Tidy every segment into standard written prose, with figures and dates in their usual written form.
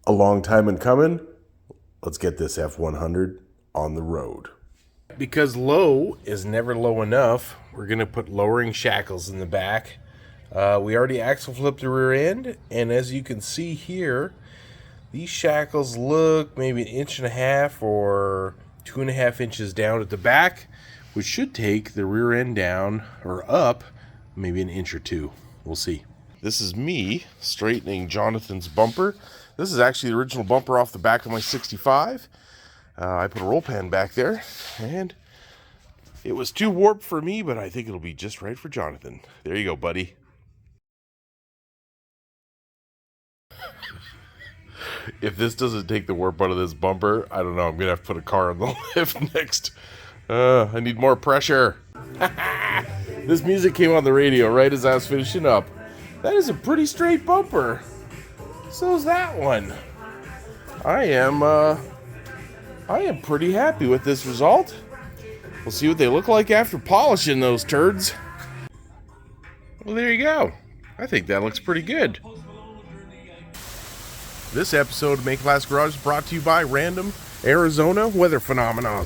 A long time in coming. Let's get this F100 on the road. Because low is never low enough, we're going to put lowering shackles in the back. We already axle flipped the rear end, and as you can see here, these shackles look maybe 1.5 or 2.5 inches down at the back, which should take the rear end down or up maybe an inch or two. We'll see. This is me straightening Jonathan's bumper. This is actually the original bumper off the back of my 65. I put a roll pan back there, and it was too warped for me, but I think it'll be just right for Jonathan. There you go, buddy. If this doesn't take the warp out of this bumper, I don't know. I'm going to have to put a car on the lift next. I need more pressure. This music came on the radio right as I was finishing up. That is a pretty straight bumper. So's that one. I am pretty happy with this result. We'll see what they look like after polishing those turds. Well, there you go. I think that looks pretty good. This episode of Make Class Garage is brought to you by random Arizona weather phenomena.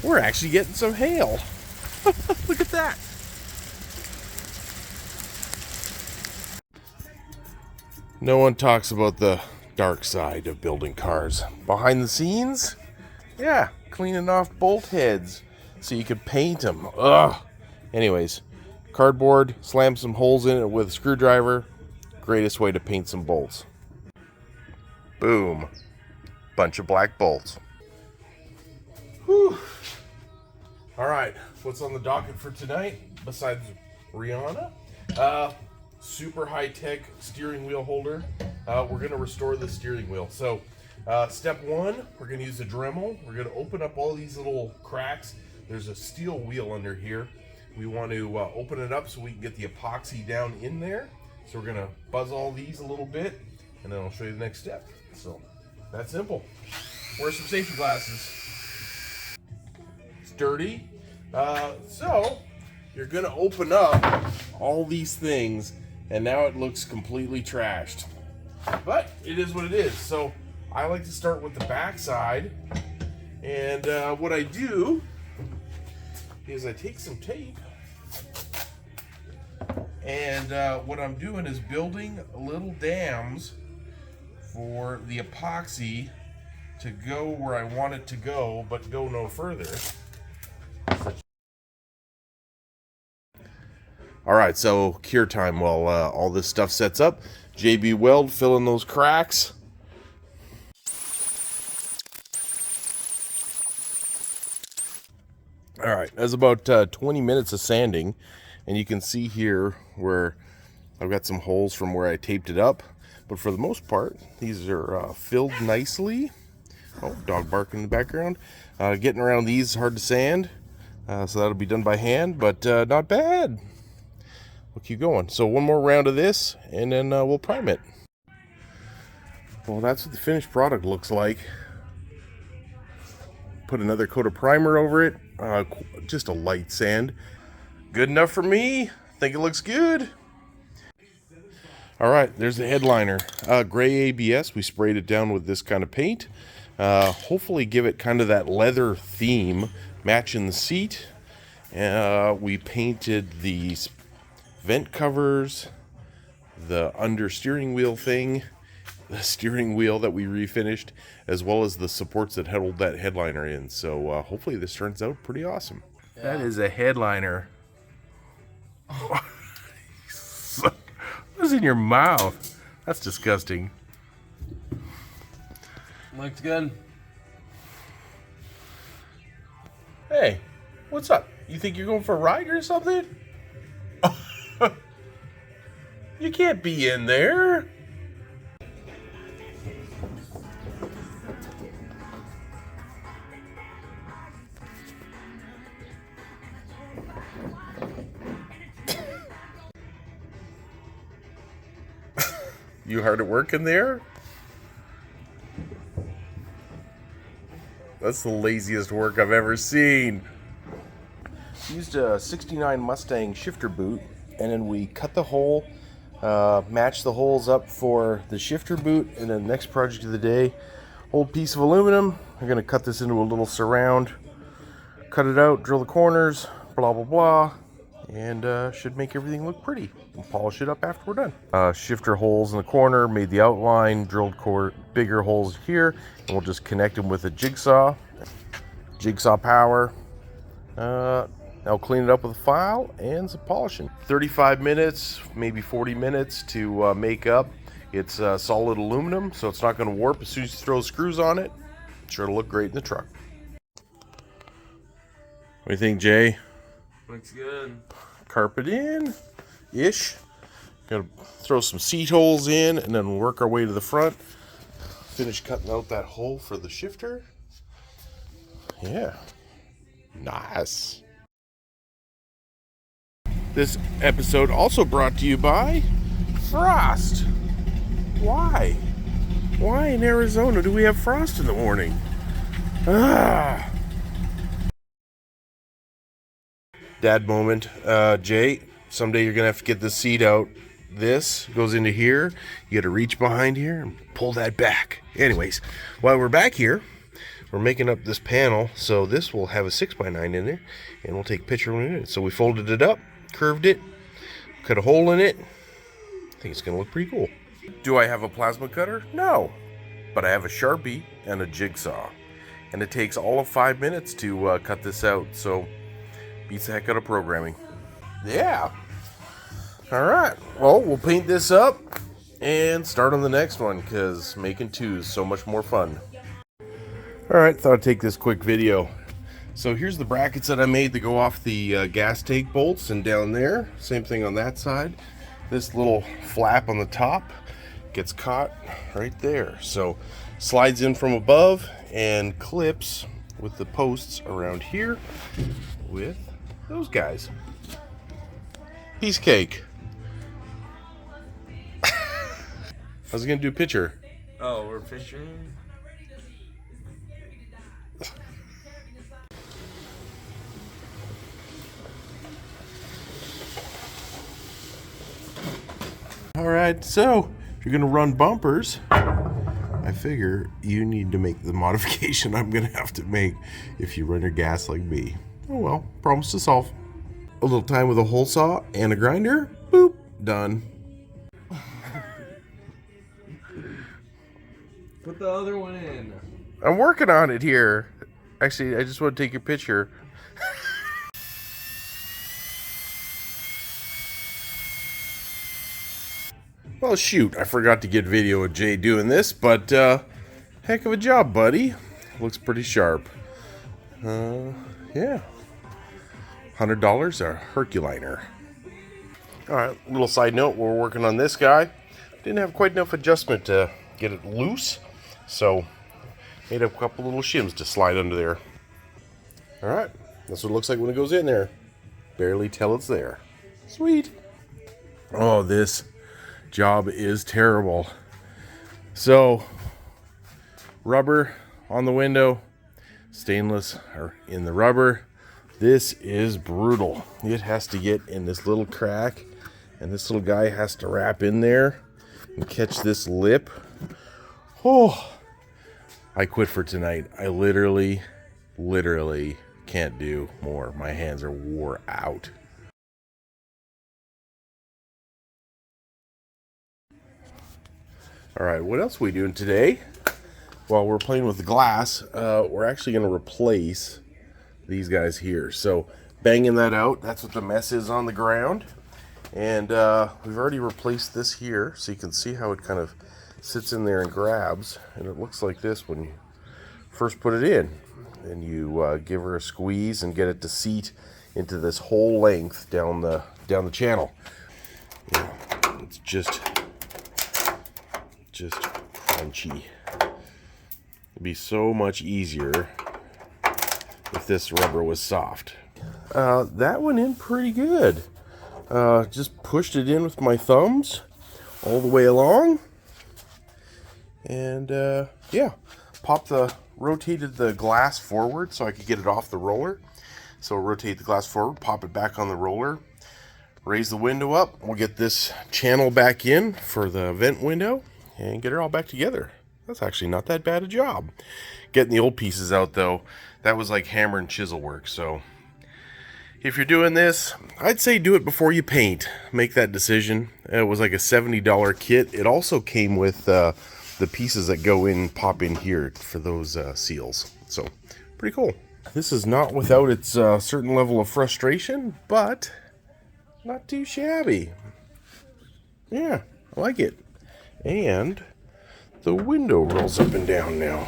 We're actually getting some hail. Look at that. No one talks about the dark side of building cars. Behind the scenes, yeah, cleaning off bolt heads so you could paint them. Ugh. Anyways, cardboard, slam some holes in it with a screwdriver. Greatest way to paint some bolts. Boom. Bunch of black bolts. Whew. All right, what's on the docket for tonight besides Rihanna? Super high-tech steering wheel holder. We're going to restore the steering wheel. So step one, we're going to use a Dremel. We're going to open up all these little cracks. There's a steel wheel under here. We want to open it up so we can get the epoxy down in there. So we're going to buzz all these a little bit, and then I'll show you the next step. So that's simple. Wear some safety glasses. It's dirty. So you're going to open up all these things, and now it looks completely trashed. But it is what it is. So I like to start with the back side. And what I do is I take some tape. And what I'm doing is building little dams for the epoxy to go where I want it to go, but go no further. All right, so cure time while all this stuff sets up. JB Weld, fill in those cracks. All right, that's about 20 minutes of sanding, and you can see here where I've got some holes from where I taped it up, but for the most part, these are filled nicely. Oh, dog barking in the background. Getting around these is hard to sand, so that'll be done by hand, but not bad. We'll keep going. So one more round of this, and then we'll prime it. Well, that's what the finished product looks like. Put another coat of primer over it. Just a light sand. Good enough for me. I think it looks good. All right, there's the headliner. Gray ABS. We sprayed it down with this kind of paint. Hopefully give it kind of that leather theme, matching the seat. We painted these vent covers, the under steering wheel thing, the steering wheel that we refinished, as well as the supports that held that headliner in. So hopefully this turns out pretty awesome. Yeah. That is a headliner. What's in your mouth? That's disgusting. Looks good. Hey, what's up? You think you're going for a ride or something? You can't be in there. You hard at work in there? That's the laziest work I've ever seen. Used a 69 Mustang shifter boot, and then we cut the hole Match the holes up for the shifter boot, and then the next project of the day, old piece of aluminum. I'm going to cut this into a little surround, cut it out, drill the corners, blah blah blah, and should make everything look pretty. We'll polish it up after we're done. Shifter holes in the corner, made the outline, drilled bigger holes here, and we'll just connect them with a jigsaw power. Now clean it up with a file and some polishing. 35 minutes, maybe 40 minutes to make up. It's solid aluminum, so it's not going to warp as soon as you throw screws on it. It's sure to look great in the truck. What do you think, Jay? Looks good. Carpet in-ish. Gotta throw some seat holes in and then work our way to the front. Finish cutting out that hole for the shifter. Yeah. Nice. This episode also brought to you by frost. Why? Why in Arizona do we have frost in the morning? Dad moment. Jay, someday you're going to have to get the seat out. This goes into here. You got to reach behind here and pull that back. Anyways, while we're back here, we're making up this panel. So this will have a 6x9 in there. And we'll take a picture of it. So we folded it up, curved it, cut a hole in it. I think it's going to look pretty cool. Do I have a plasma cutter? No. But I have a Sharpie and a jigsaw. And it takes all of 5 minutes to cut this out. So beats the heck out of programming. Yeah. All right. Well, we'll paint this up and start on the next one because making two is so much more fun. All right. Thought I'd take this quick video. So here's the brackets that I made that go off the gas tank bolts, and down there, same thing on that side. This little flap on the top gets caught right there. So slides in from above and clips with the posts around here with those guys. Piece cake. I was gonna do a picture. Oh, we're fishing? Alright, so if you're gonna run bumpers, I figure you need to make the modification I'm gonna have to make if you run your gas like me. Oh well, problems to solve. A little time with a hole saw and a grinder, boop, done. Put the other one in. I'm working on it here. Actually, I just want to take a picture. Well, shoot, I forgot to get video of Jay doing this, but heck of a job, buddy. Looks pretty sharp. Yeah. $100 a Herculiner. Alright, little side note, we're working on this guy. Didn't have quite enough adjustment to get it loose, so made a couple little shims to slide under there. Alright, that's what it looks like when it goes in there. Barely tell it's there. Sweet. Oh, this job is terrible. So, rubber on the window, stainless or in the rubber. This is brutal. It has to get in this little crack, and this little guy has to wrap in there and catch this lip. Oh, I quit for tonight. I literally can't do more. My hands are wore out. All right, what else are we doing today? Well, we're playing with the glass. We're actually going to replace these guys here. So banging that out, that's what the mess is on the ground. And we've already replaced this here, so you can see how it kind of sits in there and grabs. And it looks like this when you first put it in. And you give her a squeeze and get it to seat into this whole length down the channel. Yeah, it's just crunchy. It'd be so much easier if this rubber was soft. That went in pretty good. Just pushed it in with my thumbs all the way along. And yeah, rotated the glass forward so I could get it off the roller. So rotate the glass forward, pop it back on the roller, Raise the window up. We'll get this channel back in for the vent window and get it all back together. That's actually not that bad a job. Getting the old pieces out though, that was like hammer and chisel work. So if you're doing this, I'd say do it before you paint. Make that decision. It was like a $70 kit. It also came with the pieces that go in, pop in here for those seals. So pretty cool. This is not without its certain level of frustration, but not too shabby. Yeah, I like it. And the window rolls up and down now.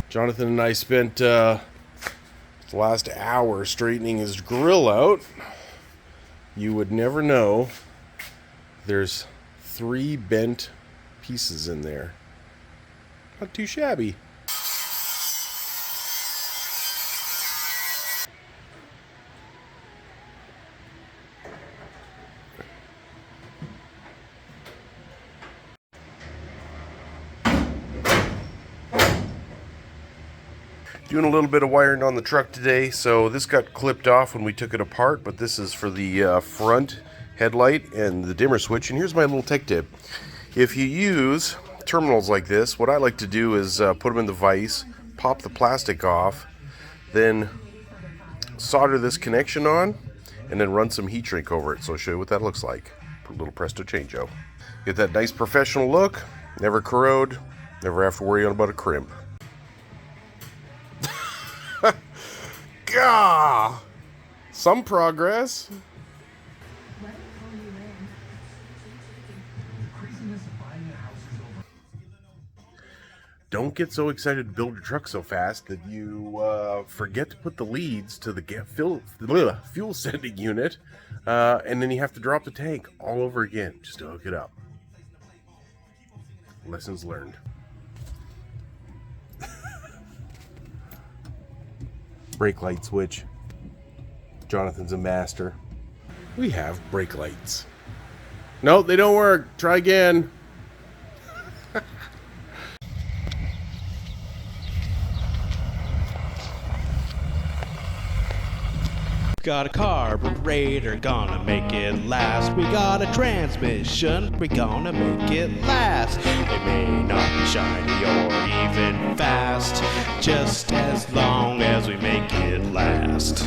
Jonathan and I spent the last hour straightening his grill out. You would never know. There's 3 bent pieces in there. Not too shabby. Doing a little bit of wiring on the truck today. So this got clipped off when we took it apart, but this is for the front headlight and the dimmer switch. And here's my little tech tip. If you use terminals like this, what I like to do is put them in the vise, pop the plastic off, then solder this connection on, and then run some heat shrink over it. So I'll show you what that looks like. Put a little Presto Changeo. Get that nice professional look, never corrode, never have to worry about a crimp. Gah! Some progress. Don't get so excited to build your truck so fast that you forget to put the leads to the fuel sending unit, and then you have to drop the tank all over again just to hook it up. Lessons learned. Brake light switch. Jonathan's a master. We have brake lights. No, they don't work. Try again. Got a carburetor, gonna make it last. We got a transmission, we gonna make it last. It may not be shiny or even fast, just as long as we make it last.